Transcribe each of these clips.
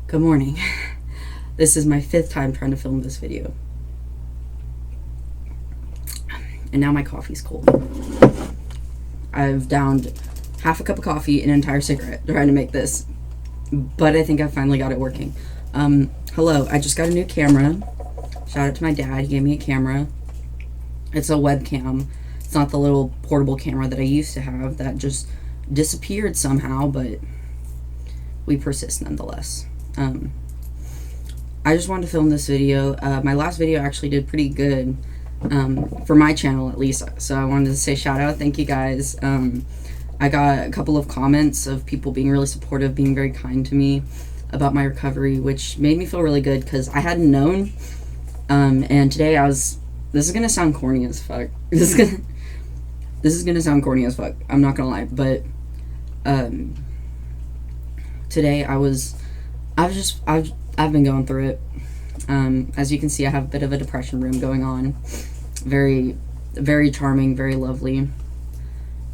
Good morning. This is my 5th time trying to film this video. And now my coffee's cold. I've downed half a cup of coffee and an entire cigarette trying to make this. But I think I finally got it working. Hello, I just got a new camera. Shout out to my dad, he gave me a camera. It's a webcam. It's not the little portable camera that I used to have that just disappeared somehow, but we persist nonetheless. I just wanted to film this video. My last video actually did pretty good, for my channel at least, so I wanted to say shout out, thank you guys. I got a couple of comments of people being really supportive, being very kind to me about my recovery, which made me feel really good because I hadn't known. And today this is gonna sound corny as fuck. This is gonna sound corny as fuck. I'm not gonna lie, but today I've been going through it. As you can see, I have a bit of a depression room going on. Very, very charming, very lovely.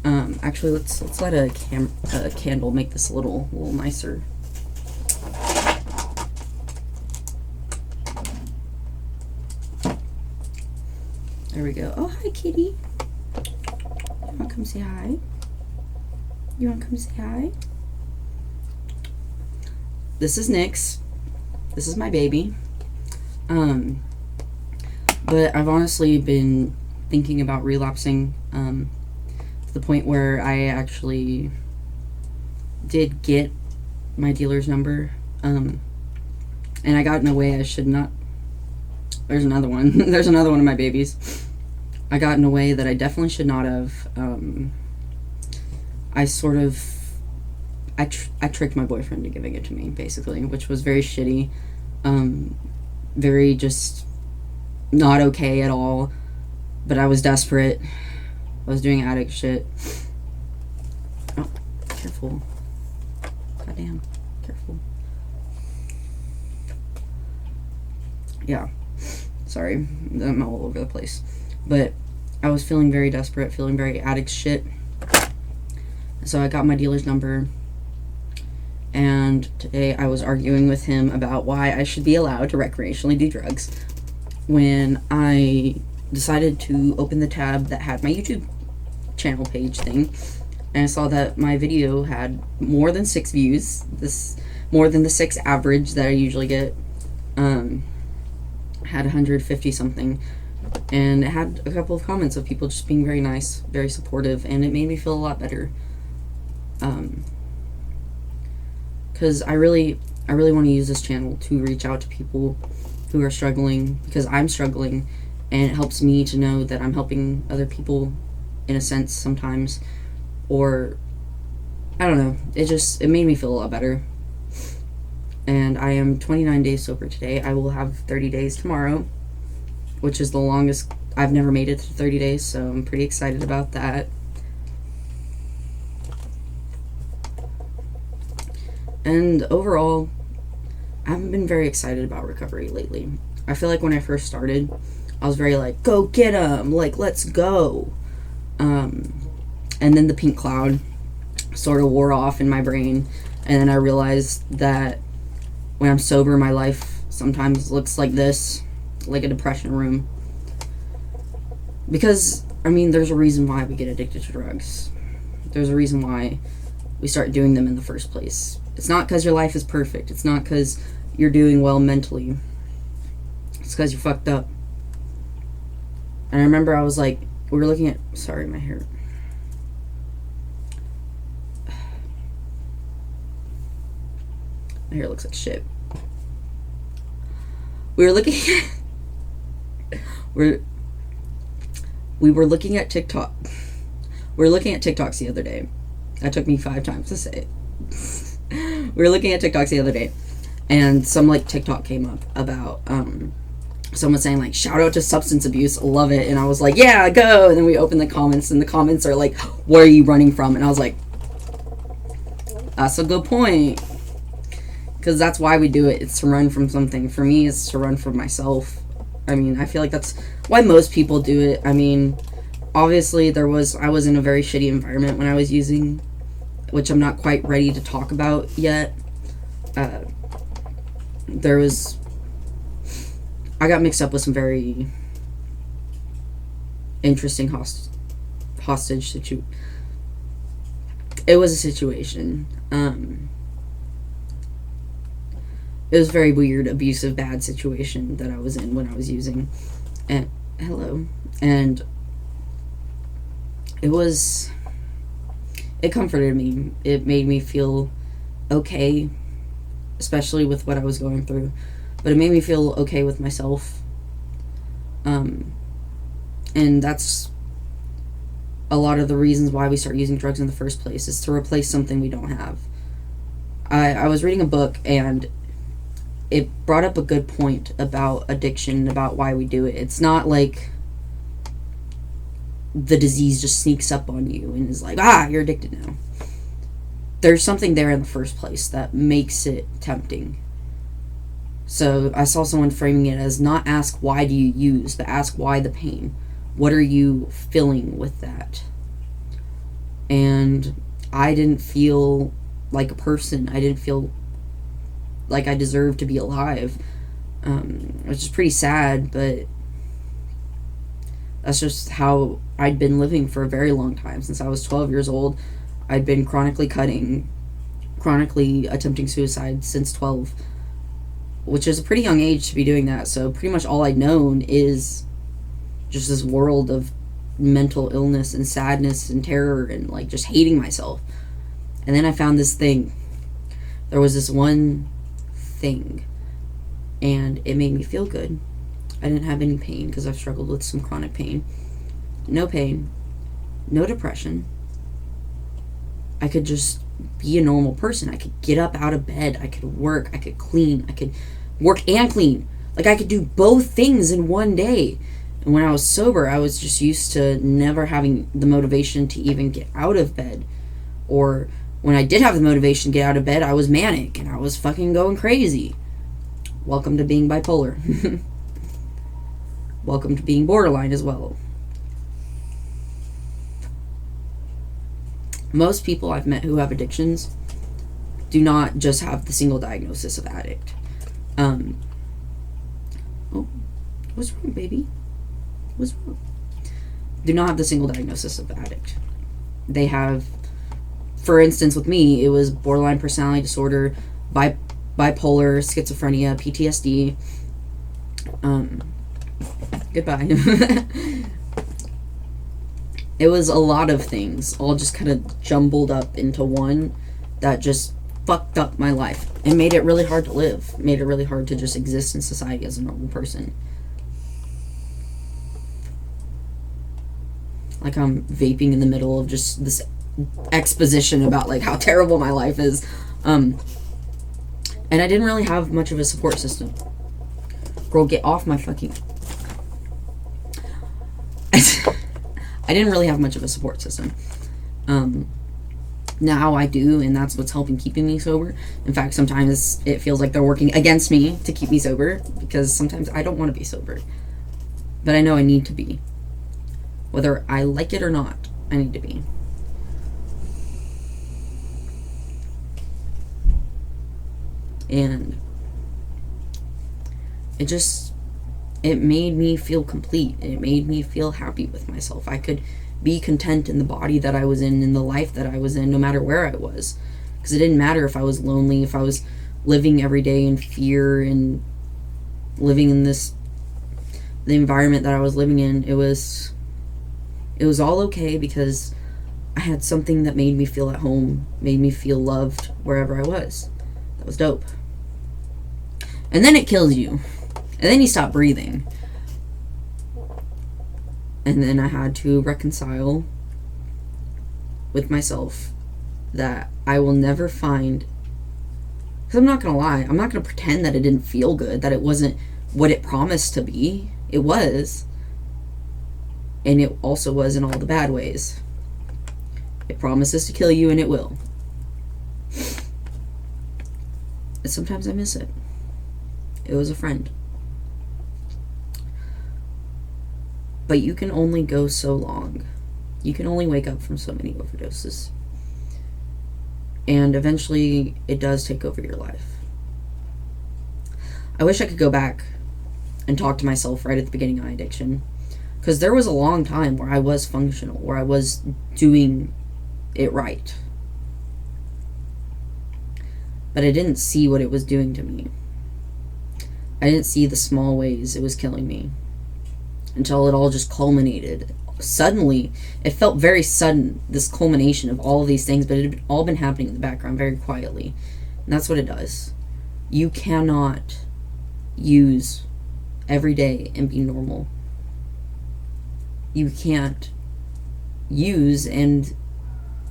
Actually, let's let a candle make this a little nicer. There we go. Oh, hi, kitty. You want to come say hi? You want to come say hi? This is Nyx. This is my baby. But I've honestly been thinking about relapsing, to the point where I actually did get my dealer's number, and I got in a way I should not. There's another one. There's another one of my babies. I got in a way that I definitely should not have. I tricked my boyfriend into giving it to me, basically, which was very shitty. Very just not okay at all. But I was desperate. I was doing addict shit. Oh, careful. Goddamn, careful. Yeah. Sorry, I'm all over the place. But I was feeling very desperate, feeling very addict shit. So I got my dealer's number. And today I was arguing with him about why I should be allowed to recreationally do drugs. When I decided to open the tab that had my YouTube channel page thing, and I saw that my video had more than 6 views, more than the 6 average that I usually get, had 150 something, and it had a couple of comments of people just being very nice, very supportive, and it made me feel a lot better. Because I really want to use this channel to reach out to people who are struggling, because I'm struggling, and it helps me to know that I'm helping other people in a sense sometimes, or I don't know, it made me feel a lot better. And I am 29 days sober today. I will have 30 days tomorrow, which is the longest. I've never made it to 30 days, so I'm pretty excited about that. And overall, I haven't been very excited about recovery lately. I feel like when I first started, I was very like, go get 'em, like, let's go. And then the pink cloud sort of wore off in my brain, and then I realized that when I'm sober, my life sometimes looks like this, like a depression room. Because, I mean, there's a reason why we get addicted to drugs. There's a reason why we start doing them in the first place. It's not because your life is perfect. It's not because you're doing well mentally. It's because you're fucked up. And I remember I was like, we were looking at, sorry, my hair. My hair looks like shit. We were looking at, we were looking at TikTok. We were looking at TikToks the other day. That took me 5 times to say it. We were looking at TikToks the other day, and some like TikTok came up about someone saying like, shout out to substance abuse, love it. And I was like, yeah, go. And then we opened the comments, and the comments are like, what are you running from? And I was like, that's a good point, because that's why we do it. It's to run from something. For me, it's to run from myself. I mean, I feel like that's why most people do it. I mean, obviously I was in a very shitty environment when I was using, which I'm not quite ready to talk about yet. I got mixed up with some very interesting hostage situation. It was a situation. It was a very weird, abusive, bad situation that I was in when I was using. And hello. And it comforted me. It made me feel okay, especially with what I was going through. But it made me feel okay with myself. And that's a lot of the reasons why we start using drugs in the first place, is to replace something we don't have. I was reading a book, and it brought up a good point about addiction, about why we do it. It's not like the disease just sneaks up on you and is like, you're addicted now. There's something there in the first place that makes it tempting. So I saw someone framing it as, not ask why do you use, but ask why the pain. What are you feeling with that? And I didn't feel like a person. I didn't feel like I deserved to be alive, which is pretty sad, but that's just how I'd been living for a very long time. Since I was 12 years old, I'd been chronically cutting, chronically attempting suicide since 12, which is a pretty young age to be doing that. So pretty much all I'd known is just this world of mental illness and sadness and terror and like just hating myself. And then I found this thing. There was this one thing, and it made me feel good. I didn't have any pain because I've struggled with some chronic pain. No pain, no depression. I could just be a normal person. I could get up out of bed. I could work. I could clean. I could work and clean. Like, I could do both things in one day. And when I was sober, I was just used to never having the motivation to even get out of bed. Or when I did have the motivation to get out of bed, I was manic and I was fucking going crazy. Welcome to being bipolar. Welcome to being borderline as well. Most people I've met who have addictions do not just have the single diagnosis of addict. What's wrong, baby? What's wrong? Do not have the single diagnosis of addict. They have, for instance, with me, it was borderline personality disorder, bipolar, schizophrenia, PTSD. Goodbye. It was a lot of things, all just kind of jumbled up into one that just fucked up my life and made it really hard to live. Made it really hard to just exist in society as a normal person. Like, I'm vaping in the middle of just this exposition about like how terrible my life is. And I didn't really have much of a support system. Girl, get off my fucking... I didn't really have much of a support system. Now I do, and that's what's helping keeping me sober. In fact, sometimes it feels like they're working against me to keep me sober, because sometimes I don't want to be sober. But I know I need to be. Whether I like it or not, I need to be. And it made me feel complete. It made me feel happy with myself. I could be content in the body that I was in the life that I was in, no matter where I was. Because it didn't matter if I was lonely, if I was living every day in fear and living in the environment that I was living in. It was all okay, because I had something that made me feel at home, made me feel loved wherever I was. That was dope. And then it kills you. And then you stop breathing. And then I had to reconcile with myself that I will never find... Because I'm not going to lie. I'm not going to pretend that it didn't feel good, that it wasn't what it promised to be. It was. And it also was in all the bad ways. It promises to kill you, and it will. And sometimes I miss it. It was a friend. But you can only go so long. You can only wake up from so many overdoses. And eventually, it does take over your life. I wish I could go back and talk to myself right at the beginning of my addiction. Because there was a long time where I was functional, where I was doing it right. But I didn't see what it was doing to me. I didn't see the small ways it was killing me. Until it all just culminated. Suddenly, it felt very sudden, this culmination of all of these things, but it had all been happening in the background very quietly. And that's what it does. You cannot use every day and be normal. You can't use and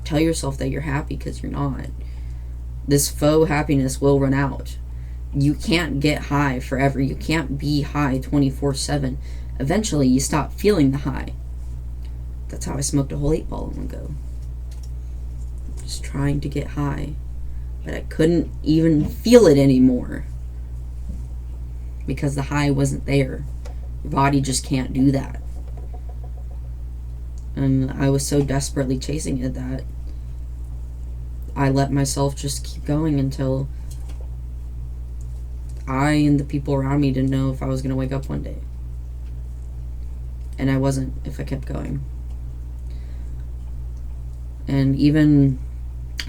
tell yourself that you're happy, because you're not. This faux happiness will run out. You can't get high forever. You can't be high 24/7. Eventually, you stop feeling the high. That's how I smoked a whole 8-ball a month ago. Just trying to get high. But I couldn't even feel it anymore. Because the high wasn't there. Your body just can't do that. And I was so desperately chasing it that I let myself just keep going until I and the people around me didn't know if I was going to wake up one day. And I wasn't if I kept going. And even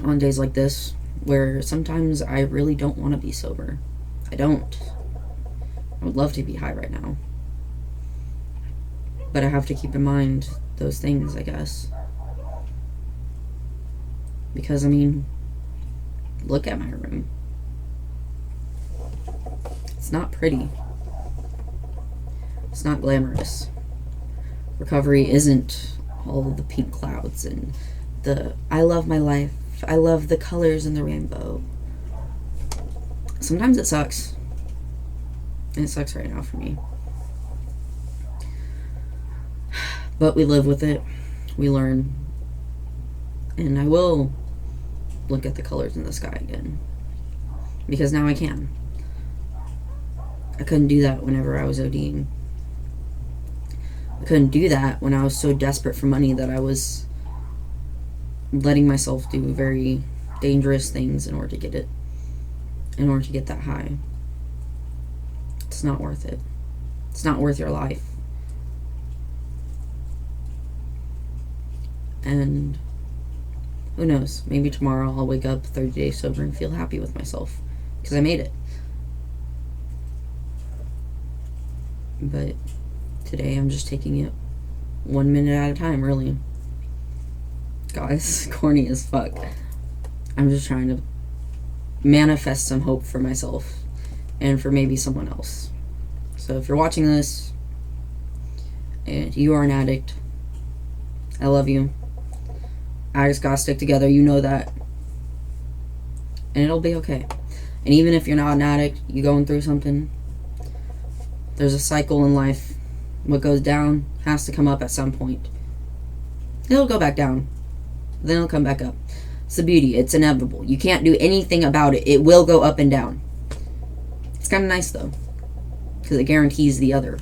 on days like this, where sometimes I really don't want to be sober. I don't. I would love to be high right now. But I have to keep in mind those things, I guess. Because, I mean, look at my room. It's not pretty. It's not glamorous. Recovery isn't all of the pink clouds and the I love my life. I love the colors in the rainbow. Sometimes it sucks. And it sucks right now for me. But we live with it. We learn. And I will look at the colors in the sky again. Because now I can. I couldn't do that whenever I was ODing. I couldn't do that when I was so desperate for money that I was letting myself do very dangerous things in order to get it. In order to get that high. It's not worth it. It's not worth your life. And who knows? Maybe tomorrow I'll wake up 30 days sober and feel happy with myself. Because I made it. But today I'm just taking it 1 minute at a time, really. Guys, corny as fuck. I'm just trying to manifest some hope for myself and for maybe someone else. So if you're watching this and you are an addict, I love you. I just gotta stick together, you know that. And it'll be okay. And even if you're not an addict, you're going through something, there's a cycle in life. What goes down has to come up at some point. It'll go back down. Then it'll come back up. It's the beauty. It's inevitable. You can't do anything about it. It will go up and down. It's kind of nice, though. Because it guarantees the other.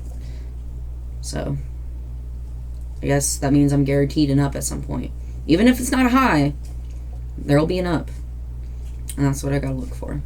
So, I guess that means I'm guaranteed an up at some point. Even if it's not a high, there'll be an up. And that's what I gotta look for.